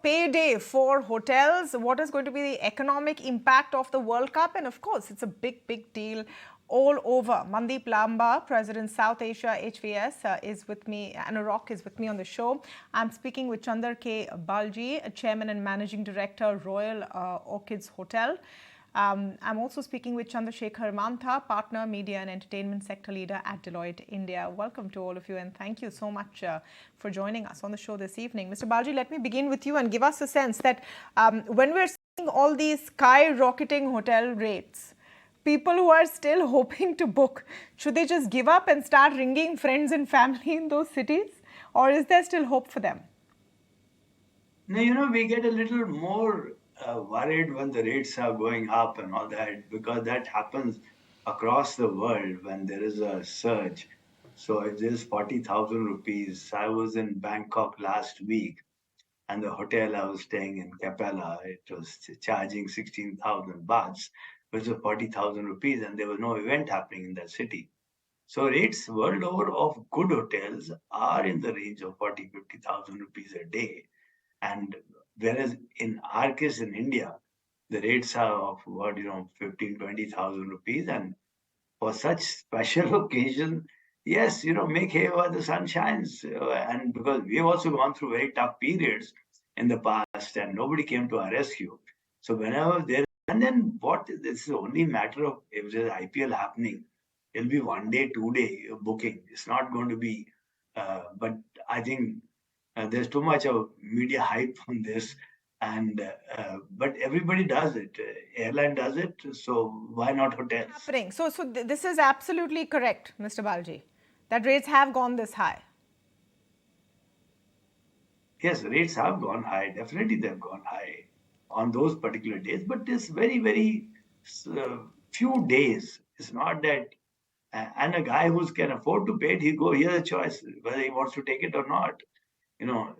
payday for hotels. What is going to be the economic impact of the World Cup? And of course, it's a big deal all over. Mandeep Lamba, President South Asia HVS, is with me. Anurag is with me on the show. I'm speaking with Chandar K. Balji, Chairman and Managing Director, Royal Orchids Hotel. I'm also speaking with Chandrasekhar Mantha, Partner, Media and Entertainment Sector Leader at Deloitte India. Welcome to all of you and thank you so much for joining us on the show this evening. Mr. Balji, let me begin with you and give us a sense that when we're seeing all these skyrocketing hotel rates, people who are still hoping to book, should they just give up and start ringing friends and family in those cities? Or is there still hope for them? No, we get a little more worried when the rates are going up and all that, because that happens across the world when there is a surge. So if there's 40,000 rupees, I was in Bangkok last week, and the hotel I was staying in, Capella, it was charging 16,000 bahts, which was 40,000 rupees, and there was no event happening in that city. So rates world over of good hotels are in the range of 40, 50,000 rupees a day. And whereas in our case in India, the rates are of what, 15, 20,000 rupees. And for such special occasion, yes, make hay while the sun shines. And because we've also gone through very tough periods in the past and nobody came to our rescue. So whenever there, and then what, this is only matter of if there's IPL happening, it'll be 1 day, 2 day booking. It's not going to be, but I think there's too much of media hype on this, and but everybody does it. Airline does it, so why not hotels? Happening. So this is absolutely correct, Mr. Balji, that rates have gone this high. Yes, rates have gone high. Definitely, they've gone high on those particular days, but it's very uh, few days. It's not that. And a guy who can afford to pay it, he has a choice whether he wants to take it or not.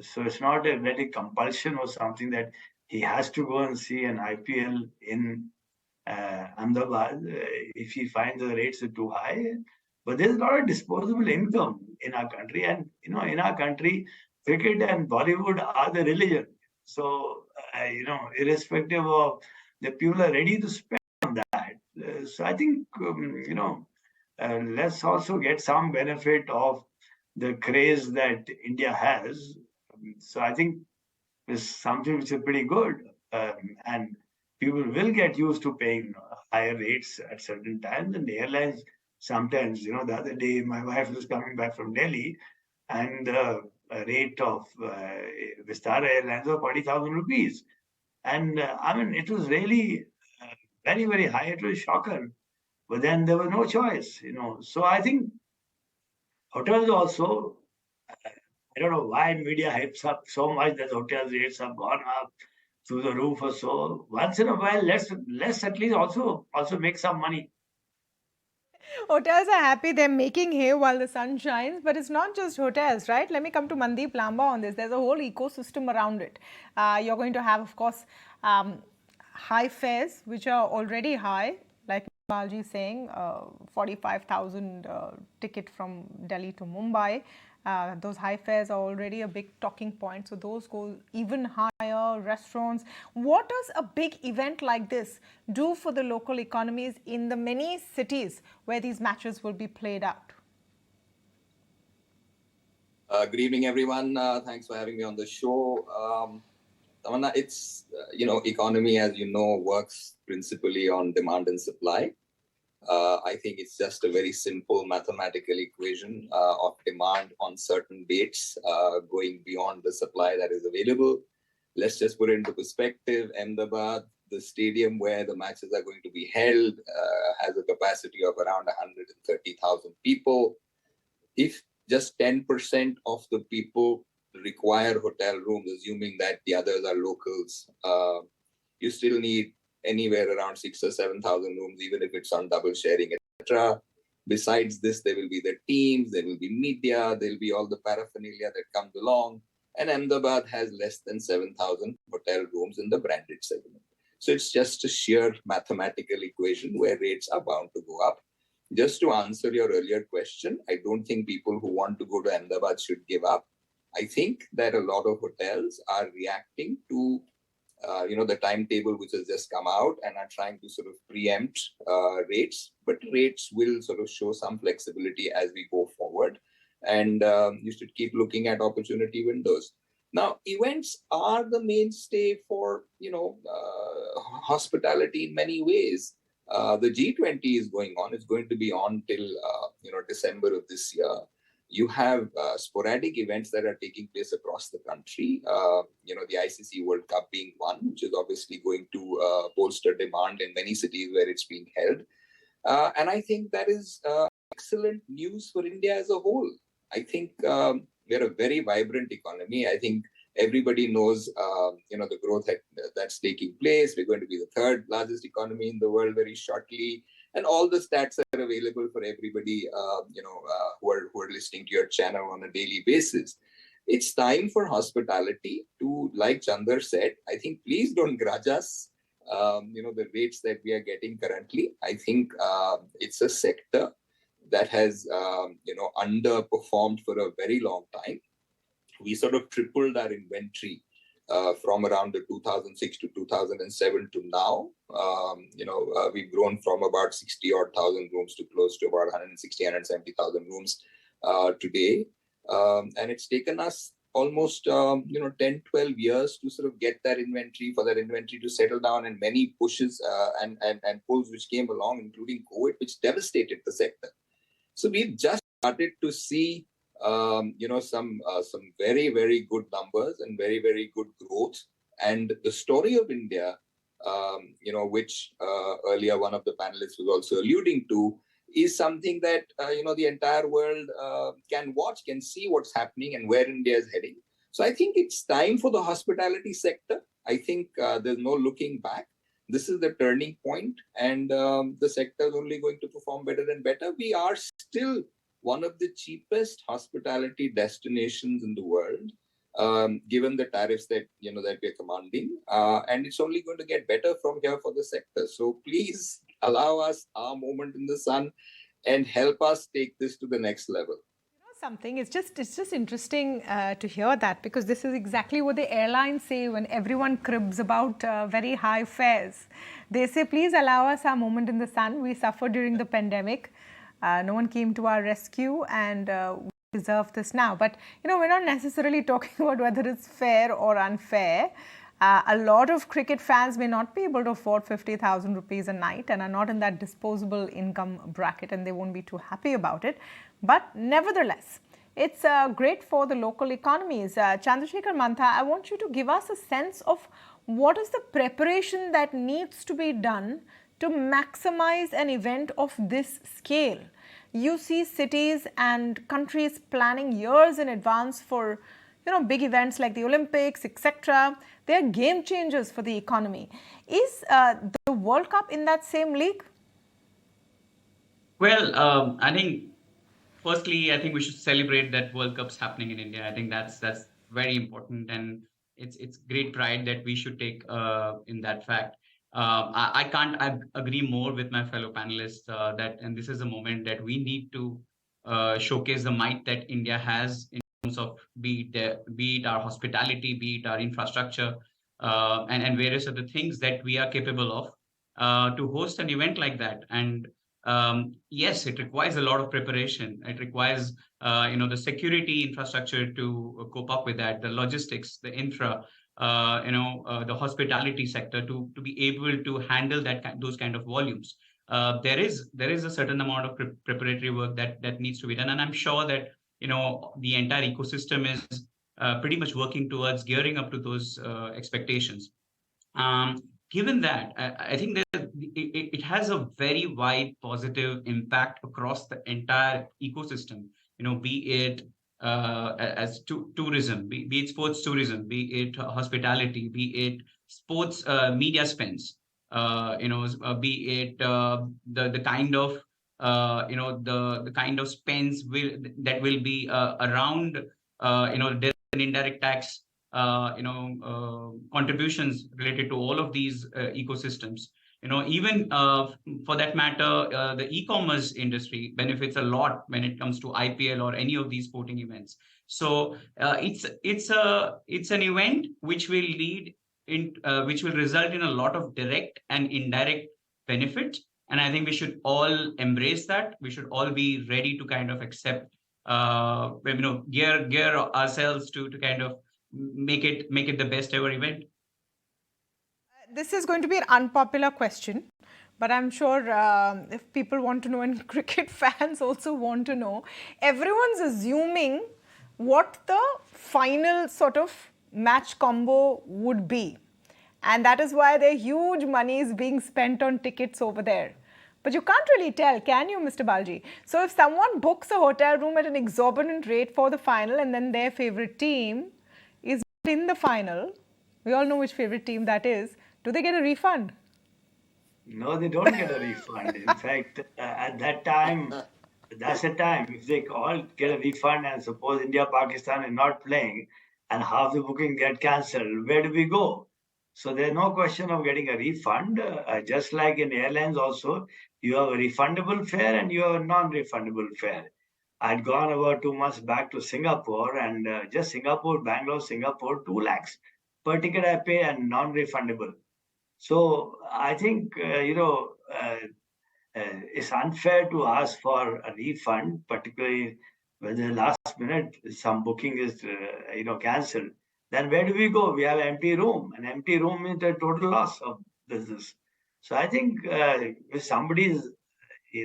So it's not a very compulsion or something that he has to go and see an IPL in Ahmedabad if he finds the rates are too high. But there's a lot of disposable income in our country, and in our country, cricket and Bollywood are the religion. So irrespective of the people are ready to spend on that. So I think let's also get some benefit of the craze that India has. So I think it's something which is pretty good. And people will get used to paying higher rates at certain times. And the airlines sometimes, the other day, my wife was coming back from Delhi, and the rate of Vistara Airlines was 40,000 rupees. And it was really very high. It was a shocker. But then there was no choice. So I think hotels also, I don't know why media hypes up so much that hotels rates have gone up through the roof or so. Once in a while, let's at least also make some money. Hotels are happy they're making hay while the sun shines, but it's not just hotels, right? Let me come to Mandeep Lamba on this. There's a whole ecosystem around it. You're going to have, of course, high fares, which are already high, like Balji is saying, 45,000 ticket from Delhi to Mumbai. Those high fares are already a big talking point. So those go even higher, restaurants. What does a big event like this do for the local economies in the many cities where these matches will be played out? Good evening, everyone. Thanks for having me on the show. Tamanna, it's, economy, as you know, works principally on demand and supply. I think it's just a very simple mathematical equation of demand on certain dates going beyond the supply that is available. Let's just put it into perspective. Ahmedabad, the stadium where the matches are going to be held, has a capacity of around 130,000 people. If just 10% of the people require hotel rooms, assuming that the others are locals, you still need anywhere around 6,000 or 7,000 rooms, even if it's on double sharing, etc. Besides this, there will be the teams, there will be media, there will be all the paraphernalia that comes along. And Ahmedabad has less than 7,000 hotel rooms in the branded segment. So it's just a sheer mathematical equation where rates are bound to go up. Just to answer your earlier question, I don't think people who want to go to Ahmedabad should give up. I think that a lot of hotels are reacting to the timetable which has just come out and are trying to sort of preempt rates, but rates will sort of show some flexibility as we go forward. And you should keep looking at opportunity windows. Now, events are the mainstay for, hospitality in many ways. The G20 is going on. It's going to be on till, December of this year. You have sporadic events that are taking place across the country. The ICC World Cup being one, which is obviously going to bolster demand in many cities where it's being held. And I think that is excellent news for India as a whole. I think we're a very vibrant economy. I think everybody knows, the growth that's taking place. We're going to be the third largest economy in the world very shortly. And all the stats are available for everybody, who are listening to your channel on a daily basis. It's time for hospitality to, like Chandar said, I think please don't grudge us, the rates that we are getting currently. I think it's a sector that has, underperformed for a very long time. We sort of tripled our inventory from around the 2006 to 2007 to now. We've grown from about 60-odd thousand rooms to close to about 160, 170,000 rooms today. And it's taken us almost, 10, 12 years to sort of get that inventory, for that inventory to settle down, and many pushes and pulls which came along, including COVID, which devastated the sector. So we've just started to see some very, very good numbers and very, very good growth. And the story of India, which earlier one of the panelists was also alluding to, is something that, the entire world can watch, can see what's happening and where India is heading. So I think it's time for the hospitality sector. I think there's no looking back. This is the turning point, and the sector is only going to perform better and better. We are still one of the cheapest hospitality destinations in the world, given the tariffs that we're commanding, and it's only going to get better from here for the sector. So please allow us our moment in the sun and help us take this to the next level. Something, it's just interesting to hear that, because this is exactly what the airlines say when everyone cribs about very high fares. They say, please allow us our moment in the sun. We suffered during the pandemic. No one came to our rescue, and we deserve this now. But, we're not necessarily talking about whether it's fair or unfair. A lot of cricket fans may not be able to afford 50,000 rupees a night and are not in that disposable income bracket, and they won't be too happy about it. But nevertheless, it's great for the local economies. Chandrasekhar Mantha, I want you to give us a sense of what is the preparation that needs to be done to maximize an event of this scale. You see cities and countries planning years in advance for big events like the Olympics, etc. They're game changers for the economy. Is the World Cup in that same league? Well, I think, firstly, I think we should celebrate that World Cup's happening in India. I think that's very important, and it's great pride that we should take in that fact. I can't agree more with my fellow panelists that, and this is a moment that we need to showcase the might that India has in terms of be it our hospitality, be it our infrastructure, and various other things that we are capable of to host an event like that. And yes, it requires a lot of preparation. It requires the security infrastructure to cope up with that, the logistics, the infra, the hospitality sector to be able to handle those kind of volumes. There is a certain amount of preparatory work that needs to be done, and I'm sure that the entire ecosystem is pretty much working towards gearing up to those expectations. Given that, I think that it has a very wide positive impact across the entire ecosystem. Be it as tourism, be it sports tourism, be it hospitality, be it sports media spends, be it the kind of the kind of spends that will be around direct and indirect tax contributions related to all of these ecosystems. Even for that matter, the e-commerce industry benefits a lot when it comes to IPL or any of these sporting events. So it's an event which will which will result in a lot of direct and indirect benefit. And I think we should all embrace that. We should all be ready to kind of accept, gear ourselves to kind of make it the best ever event. This is going to be an unpopular question, but I'm sure if people want to know and cricket fans also want to know, everyone's assuming what the final sort of match combo would be. And that is why there are huge monies being spent on tickets over there. But you can't really tell, can you, Mr. Balji? So if someone books a hotel room at an exorbitant rate for the final and then their favorite team is in the final, we all know which favorite team that is, do they get a refund? No, they don't get a refund. In fact, at that time, that's the time. If they all get a refund and suppose India, Pakistan is not playing and half the booking get cancelled, where do we go? So there's no question of getting a refund. Just like in airlines also, you have a refundable fare and you have a non-refundable fare. I'd gone about 2 months back to Singapore and just Singapore, Bangalore, Singapore, 2 lakhs per ticket I pay and non-refundable. So I think, it's unfair to ask for a refund, particularly when the last minute some booking is, cancelled. Then where do we go? We have an empty room. An empty room means a total loss of business. So I think if somebody's,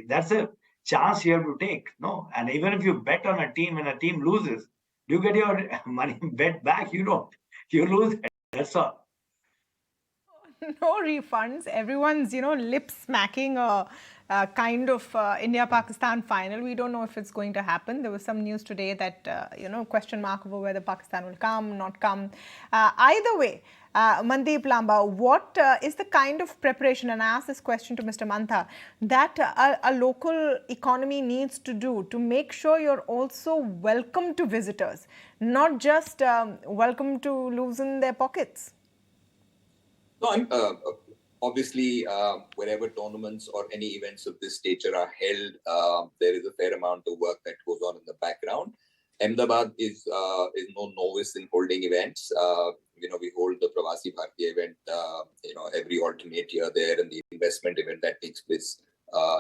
that's a chance you have to take, no? And even if you bet on a team and a team loses, do you get your money bet back? You don't. You lose it. That's all. No refunds. Everyone's, lip smacking a kind of India-Pakistan final. We don't know if it's going to happen. There was some news today that, question mark over whether Pakistan will come, not come. Either way, Mandeep Lamba, what is the kind of preparation, and I asked this question to Mr. Mantha, that a local economy needs to do to make sure you're also welcome to visitors, not just welcome to loosen their pockets? No, obviously, wherever tournaments or any events of this nature are held, there is a fair amount of work that goes on in the background. Ahmedabad is no novice in holding events. We hold the Pravasi Bharatiya event, every alternate year there, and the investment event that takes place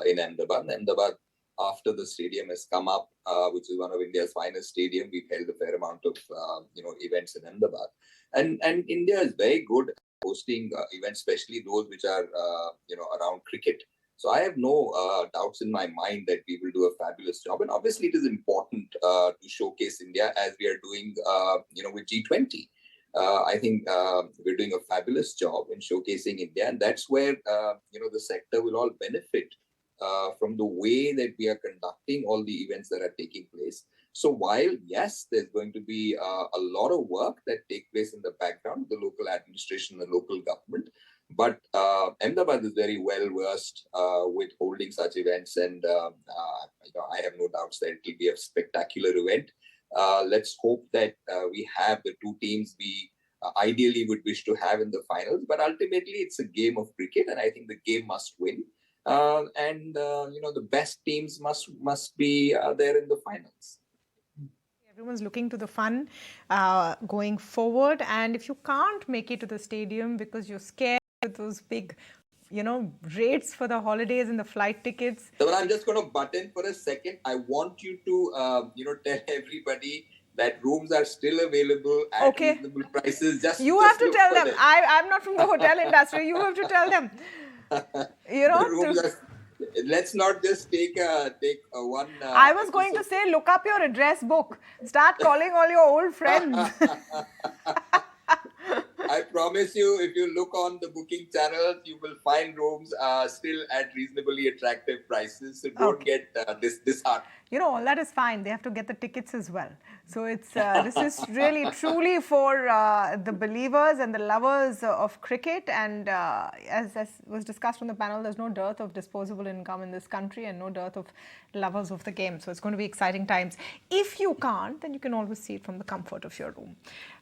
in Ahmedabad. Ahmedabad, after the stadium has come up, which is one of India's finest stadium, we've held a fair amount of events in Ahmedabad, and India is very good at hosting events, especially those which are around cricket. So I have no doubts in my mind that we will do a fabulous job. And obviously, it is important to showcase India as we are doing, with G20. I think we're doing a fabulous job in showcasing India, and that's where the sector will all benefit from the way that we are conducting all the events that are taking place. So while, yes, there's going to be a lot of work that take place in the background, the local administration, the local government, but Ahmedabad is very well versed with holding such events, and I have no doubts that it will be a spectacular event. Let's hope that we have the two teams we ideally would wish to have in the finals, but ultimately it's a game of cricket, and I think the game must win. The best teams must be there in the finals. Everyone's looking to the fun going forward, and if you can't make it to the stadium because you're scared with those big, rates for the holidays and the flight tickets. So I'm just going to butt in for a second. I want you to, tell everybody that rooms are still available at reasonable prices. You have to tell them. I'm not from the hotel industry. You have to tell them. Let's not just take one. I was going to say, look up your address book. Start calling all your old friends. I promise you, if you look on the booking channels, you will find rooms still at reasonably attractive prices. So don't get disheartened. All that is fine. They have to get the tickets as well. So it's this is really truly for the believers and the lovers of cricket. And as was discussed on the panel, there's no dearth of disposable income in this country and no dearth of lovers of the game. So it's going to be exciting times. If you can't, then you can always see it from the comfort of your room.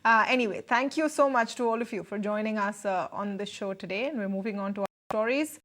Anyway, thank you so much to all of you for joining us on this show today. And we're moving on to our stories.